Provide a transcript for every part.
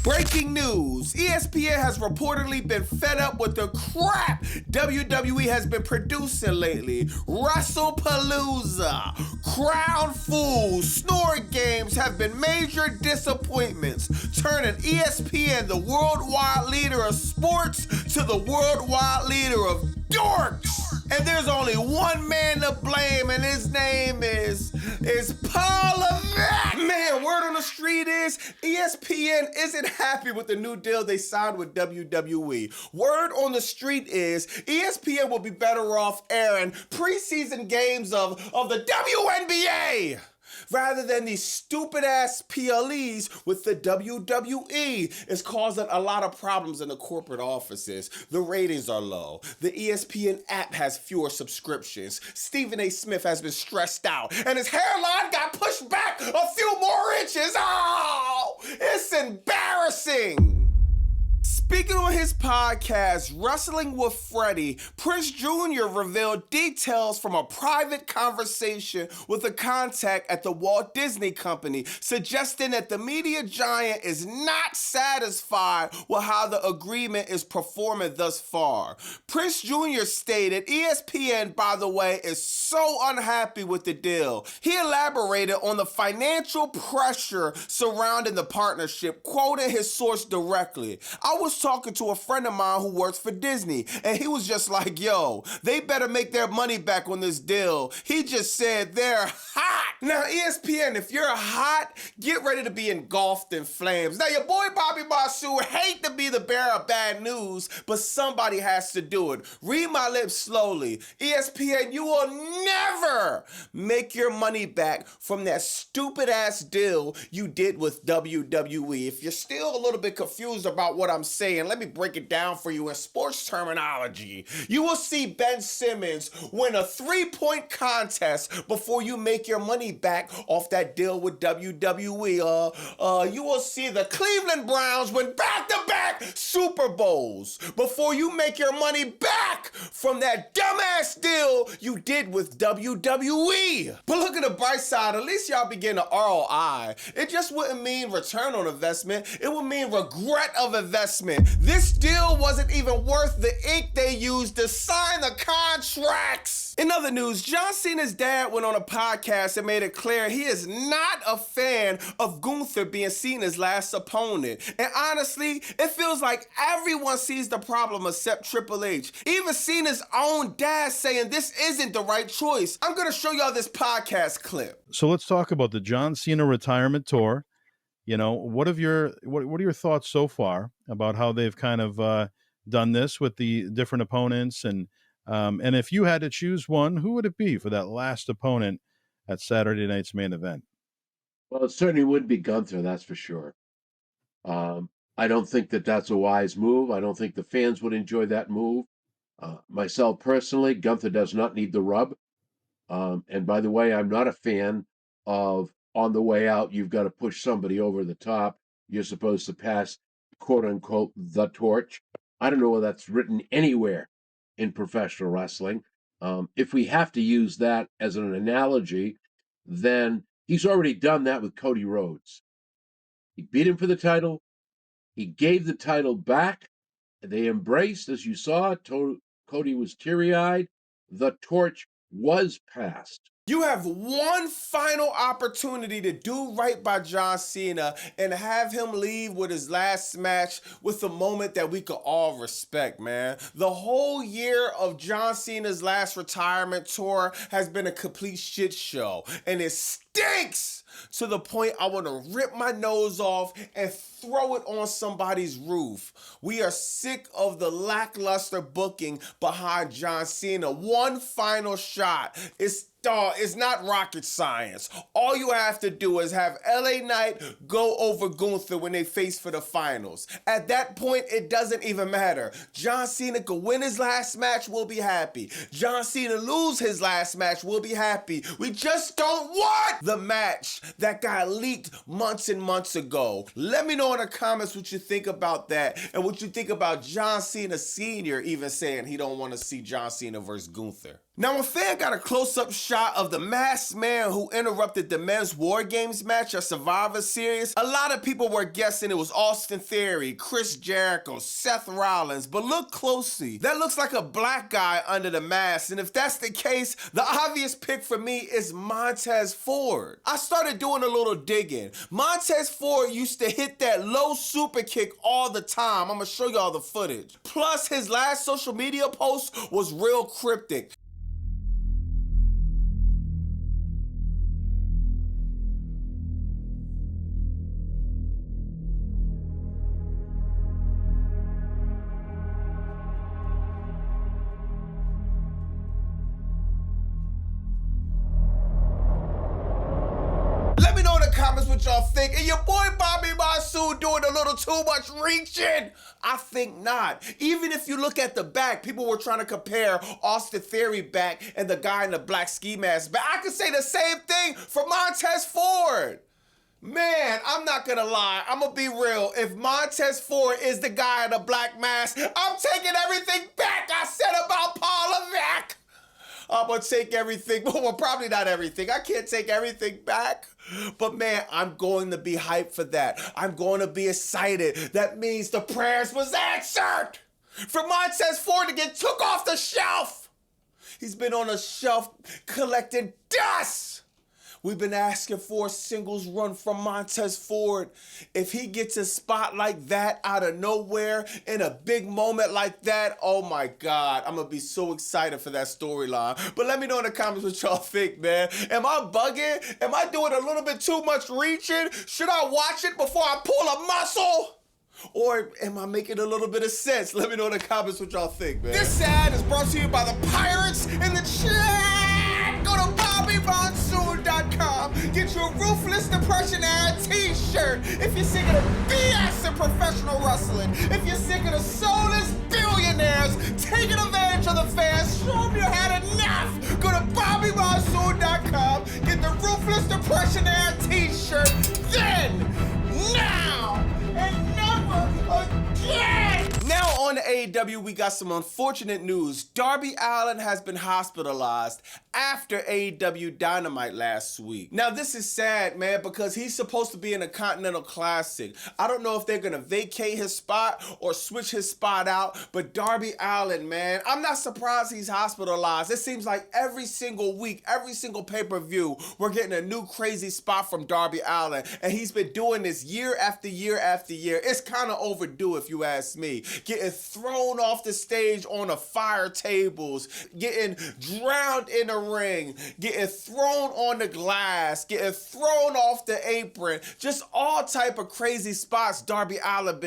Breaking news, ESPN has reportedly been fed up with the crap WWE has been producing lately. WrestlePalooza, Crown Fools, Snort Games have been major disappointments, turning ESPN, the worldwide leader of sports, to the worldwide leader of dorks. And there's only one man to blame, and his name is Paul Levesque. Man, word on the street is ESPN isn't happy with the new deal they signed with WWE. Word on the street is ESPN will be better off airing preseason games of the WNBA rather than these stupid-ass PLEs with the WWE. It's causing a lot of problems in the corporate offices. The ratings are low. The ESPN app has fewer subscriptions. Stephen A. Smith has been stressed out, and his hairline got pushed back a few more inches. Oh, it's embarrassing. Speaking on his podcast, Wrestling with Freddie, Prince Jr. revealed details from a private conversation with a contact at the Walt Disney Company, suggesting that the media giant is not satisfied with how the agreement is performing thus far. Prince Jr. stated, ESPN, by the way, is so unhappy with the deal. He elaborated on the financial pressure surrounding the partnership, quoting his source directly. I was talking to a friend of mine who works for Disney, and he was just like, yo, they better make their money back on this deal. He just said they're hot. Now, ESPN, if you're hot, get ready to be engulfed in flames. Now, your boy Bobby Monsoon hate to be the bearer of bad news, but somebody has to do it. Read my lips slowly. ESPN, you will never make your money back from that stupid-ass deal you did with WWE. If you're still a little bit confused about what I'm saying, let me break it down for you in sports terminology. You will see Ben Simmons win a 3-point contest before you make your money back off that deal with WWE. You will see the Cleveland Browns win back-to-back Super Bowls before you make your money back from that dumbass deal you did with WWE. But look at the bright side, at least y'all be getting an ROI. It just wouldn't mean return on investment, it would mean regret of investment. This deal wasn't even worth the ink they used to sign the contracts. In other news, John Cena's dad went on a podcast and made it clear he is not a fan of Gunther being Cena's last opponent. And honestly, it feels like everyone sees the problem except Triple H. Even Cena's own dad saying this isn't the right choice. I'm going to show y'all this podcast clip. So let's talk about the John Cena retirement tour. You know, what are your thoughts so far about how they've kind of done this with the different opponents? And if you had to choose one, who would it be for that last opponent at Saturday night's main event? Well, it certainly would be Gunther, that's for sure. I don't think that that's a wise move. I don't think the fans would enjoy that move. Myself personally, Gunther does not need the rub. And by the way, I'm not a fan of on the way out, you've got to push somebody over the top. You're supposed to pass, quote unquote, the torch. I don't know whether that's written anywhere in professional wrestling. If we have to use that as an analogy, then he's already done that with Cody Rhodes. He beat him for the title. He gave the title back. They embraced, as you saw. Cody was teary-eyed. The torch was passed. You have one final opportunity to do right by John Cena and have him leave with his last match with a moment that we could all respect, man. The whole year of John Cena's last retirement tour has been a complete shit show, and it stinks to the point I want to rip my nose off and throw it on somebody's roof. We are sick of the lackluster booking behind John Cena. One final shot. It's not rocket science. All you have to do is have LA Knight go over Gunther when they face for the finals. At that point, it doesn't even matter. John Cena could win his last match, we'll be happy. John Cena lose his last match, we'll be happy. We just don't want the match that got leaked months and months ago. Let me know in the comments what you think about that and what you think about John Cena Sr. even saying he don't want to see John Cena versus Gunther. Now, a fan got a close-up shot of the masked man who interrupted the men's War Games match at Survivor Series. A lot of people were guessing it was Austin Theory, Chris Jericho, Seth Rollins, but look closely. That looks like a black guy under the mask, and if that's the case, the obvious pick for me is Montez Ford. I started doing a little digging. Montez Ford used to hit that low super kick all the time. I'm gonna show y'all the footage. Plus, his last social media post was real cryptic. Let me know in the comments what y'all think. And your boy Bobby Monsoon doing a little too much reaching? I think not. Even if you look at the back, people were trying to compare Austin Theory back and the guy in the black ski mask back. I could say the same thing for Montez Ford. Man, I'm not gonna lie. I'm gonna be real. If Montez Ford is the guy in the black mask, I'm taking everything back I said about Paul Levesque. I'm gonna take everything, well, probably not everything. I can't take everything back. But man, I'm going to be hyped for that. I'm going to be excited. That means the prayers was answered. For Montez Ford to get took off the shelf. He's been on a shelf collecting dust. We've been asking for a singles run from Montez Ford. If he gets a spot like that out of nowhere in a big moment like that, oh my God, I'm gonna be so excited for that storyline. But let me know in the comments what y'all think, man. Am I bugging? Am I doing a little bit too much reaching? Should I watch it before I pull a muscle? Or am I making a little bit of sense? Let me know in the comments what y'all think, man. This ad is brought to you by the Pirates in the chat. Go to BobbyMonsoon.com. Get your Ruthless Depression era t-shirt. If you're sick of the BS in professional wrestling. If you're sick of the soulless billionaires taking advantage of the fans, show them you had enough. Go to BobbyMonsoon.com. Get the Ruthless Depression era t-shirt. Then, now, and never again! Now on to AEW, we got some unfortunate news. Darby Allin has been hospitalized after AEW Dynamite last week. Now this is sad, man, because he's supposed to be in a Continental Classic. I don't know if they're gonna vacate his spot or switch his spot out, but Darby Allin, man, I'm not surprised he's hospitalized. It seems like every single week, every single pay-per-view, we're getting a new crazy spot from Darby Allin, and he's been doing this year after year after year. It's kind of overdue if you ask me. Getting thrown off the stage on the fire tables, getting drowned in a ring, getting thrown on the glass, getting thrown off the apron, just all type of crazy spots Darby Allin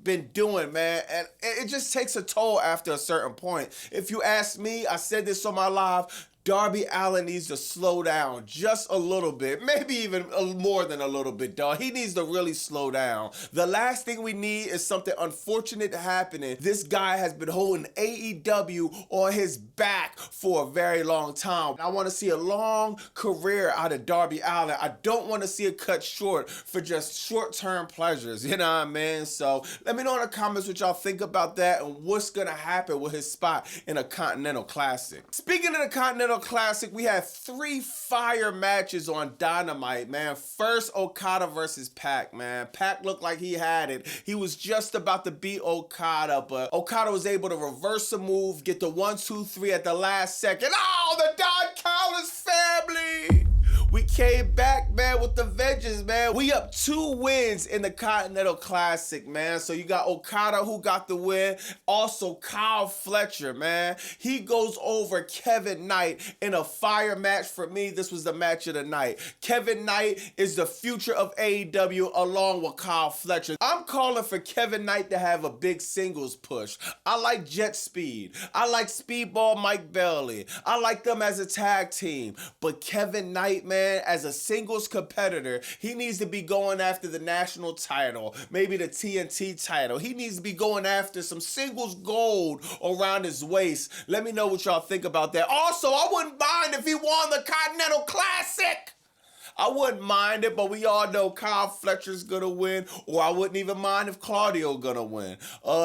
been doing, man, and it just takes a toll after a certain point. If you ask me, I said this on my live, Darby Allin needs to slow down just a little bit, maybe even more than a little bit, dog. He needs to really slow down. The last thing we need is something unfortunate happening. This guy has been holding AEW on his back for a very long time. I want to see a long career out of Darby Allin. I don't want to see it cut short for just short-term pleasures, you know what I mean? So let me know in the comments what y'all think about that and what's going to happen with his spot in a Continental Classic. Speaking of the Continental Classic, we had 3 fire matches on Dynamite, man. First, Okada versus Pac, man. Pac looked like he had it. He was just about to beat Okada, but Okada was able to reverse a move, get the 1, 2, 3 at the last second. Oh, the Don Callis family! We came back, man, with the vengeance, man. We up 2 wins in the Continental Classic, man. So you got Okada who got the win. Also, Kyle Fletcher, man. He goes over Kevin Knight in a fire match for me. This was the match of the night. Kevin Knight is the future of AEW along with Kyle Fletcher. I'm calling for Kevin Knight to have a big singles push. I like Jet Speed. I like Speedball Mike Bailey. I like them as a tag team. But Kevin Knight, man, as a singles competitor, he needs to be going after the national title, maybe the TNT title. He needs to be going after some singles gold around his waist. Let me know what y'all think about that. Also, I wouldn't mind if he won the Continental Classic. I wouldn't mind it, but we all know Kyle Fletcher's gonna win, or I wouldn't even mind if Claudio gonna win.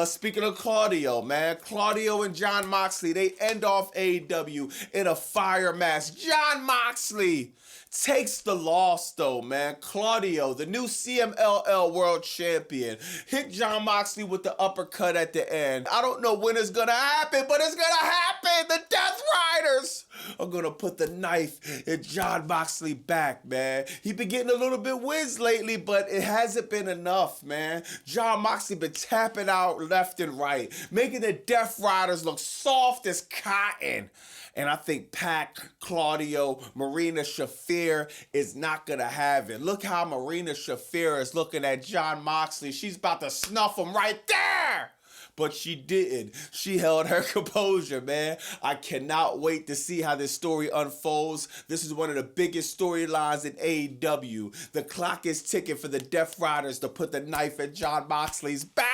Speaking of Claudio, man, Claudio and Jon Moxley, they end off AEW in a fire match. Jon Moxley takes the loss though, man. Claudio, the new CMLL World Champion, hit Jon Moxley with the uppercut at the end. I don't know when it's gonna happen, but it's gonna happen. The Death Riders are gonna put the knife in Jon Moxley back, man. He been getting a little bit wins lately, but it hasn't been enough, man. Jon Moxley been tapping out left and right, making the Death Riders look soft as cotton. And I think Pac, Claudio, Marina Shafir is not going to have it. Look how Marina Shafir is looking at Jon Moxley. She's about to snuff him right there. But she didn't. She held her composure, man. I cannot wait to see how this story unfolds. This is one of the biggest storylines in AEW. The clock is ticking for the Death Riders to put the knife at Jon Moxley's back.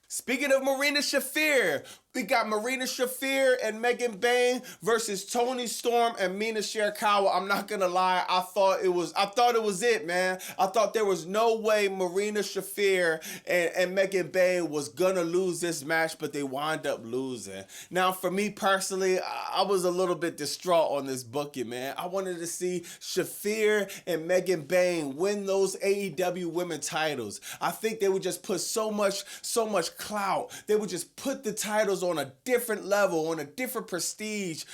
Speaking of Marina Shafir, we got Marina Shafir and Megan Bayne versus Toni Storm and Mina Shirakawa. I'm not gonna lie, I thought it was it, man. I thought there was no way Marina Shafir and Megan Bayne was gonna lose this match, but they wind up losing. Now, for me personally, I was a little bit distraught on this booking, man. I wanted to see Shafir and Megan Bayne win those AEW women titles. I think they would just put so much clout. They would just put the titles on a different level, on a different prestige.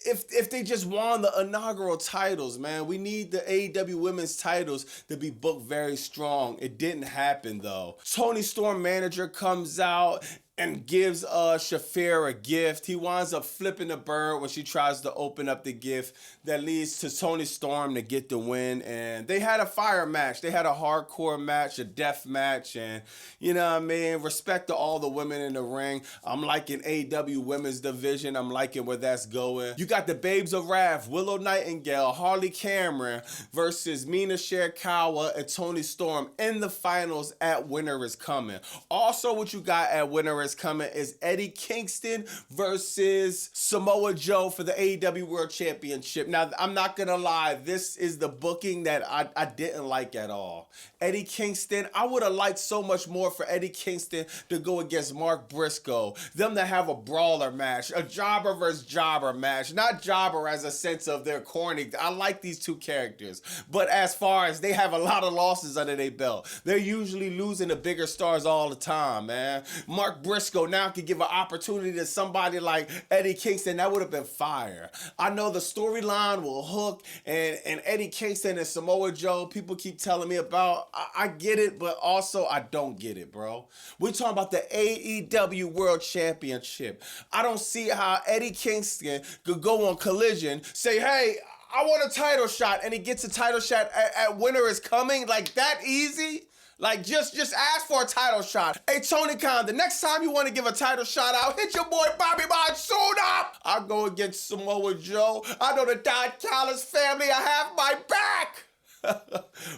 If they just won the inaugural titles, man, we need the AEW women's titles to be booked very strong. It didn't happen though. Toni Storm manager comes out and gives Shafir a gift. He winds up flipping the bird when she tries to open up the gift. That leads to Toni Storm to get the win. And they had a fire match. They had a hardcore match, a death match. And, you know what I mean? Respect to all the women in the ring. I'm liking AEW women's division. I'm liking where that's going. You got the Babes of Wrath, Willow Nightingale, Harley Cameron versus Mina Shirakawa and Toni Storm in the finals at Winter is Coming. Also, what you got at Winter is Coming is Eddie Kingston versus Samoa Joe for the AEW World Championship. Now, I'm not gonna lie, this is the booking that I didn't like at all. Eddie Kingston, I would have liked so much more for Eddie Kingston to go against Mark Briscoe, them to have a brawler match, a jobber versus jobber match, not jobber as a sense of they're corny. I like these two characters, but as far as they have a lot of losses under their belt, they're usually losing to bigger stars all the time, man. Mark Briscoe now could give an opportunity to somebody like Eddie Kingston. That would have been fire. I know the storyline will hook, and Eddie Kingston and Samoa Joe, people keep telling me about. I get it, but also I don't get it, bro. We're talking about the AEW World Championship. I don't see how Eddie Kingston could go on Collision, say, hey, I want a title shot, and he gets a title shot at Winter is Coming, like that easy? Like, just ask for a title shot. Hey, Tony Khan, the next time you want to give a title shot out, hit your boy Bobby Monsoon up. I'll go against Samoa Joe. I know the Don Callis family. I have my back.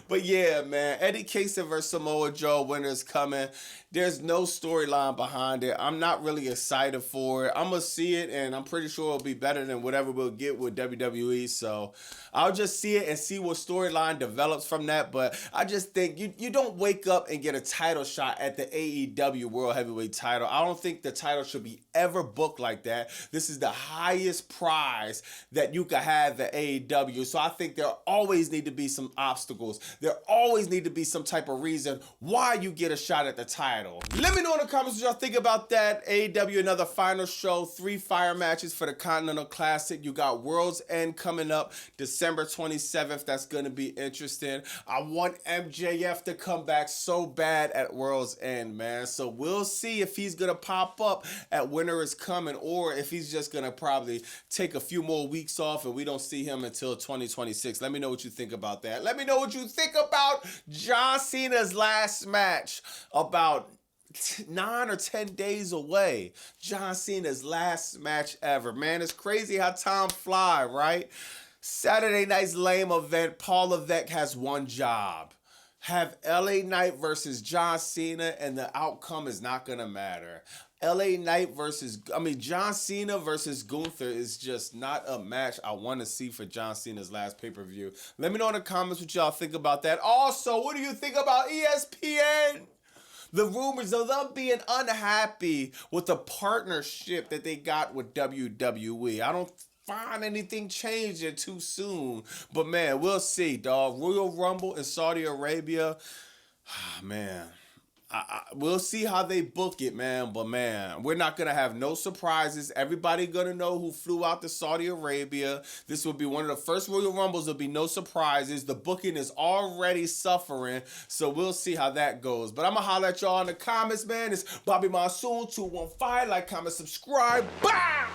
But yeah, man, Eddie Kingston versus Samoa Joe, Winter is Coming. There's no storyline behind it. I'm not really excited for it. I'm going to see it, and I'm pretty sure it'll be better than whatever we'll get with WWE. So I'll just see it and see what storyline develops from that. But I just think you don't wake up and get a title shot at the AEW World Heavyweight title. I don't think the title should be ever booked like that. This is the highest prize that you could have at AEW. So I think there always need to be some obstacles. There always need to be some type of reason why you get a shot at the title. Let me know in the comments what y'all think about that. AEW, another final show, 3 fire matches for the Continental Classic. You got World's End coming up December 27th. That's going to be interesting. I want MJF to come back so bad at World's End, man. So we'll see if he's going to pop up at Winter is Coming, or if he's just going to probably take a few more weeks off and we don't see him until 2026. Let me know what you think about that. Let me know what you think about John Cena's last match, about 9 or 10 days away. John Cena's last match ever. Man, it's crazy how time fly, right? Saturday night's lame event. Paul Levesque has one job. Have LA Knight versus John Cena, and the outcome is not going to matter. LA Knight John Cena versus Gunther is just not a match I want to see for John Cena's last pay-per-view. Let me know in the comments what y'all think about that. Also, what do you think about ESPN? The rumors of them being unhappy with the partnership that they got with WWE. I don't find anything changing too soon. But man, we'll see, dog. Royal Rumble in Saudi Arabia. Man. We'll see how they book it, man. But man, we're not gonna have no surprises. Everybody gonna know who flew out to Saudi Arabia. This will be one of the first Royal Rumbles. There'll be no surprises. The booking is already suffering, so we'll see how that goes. But I'm gonna holler at y'all in the comments, man. It's Bobby Monsoon 215. Like, comment, subscribe. Bow!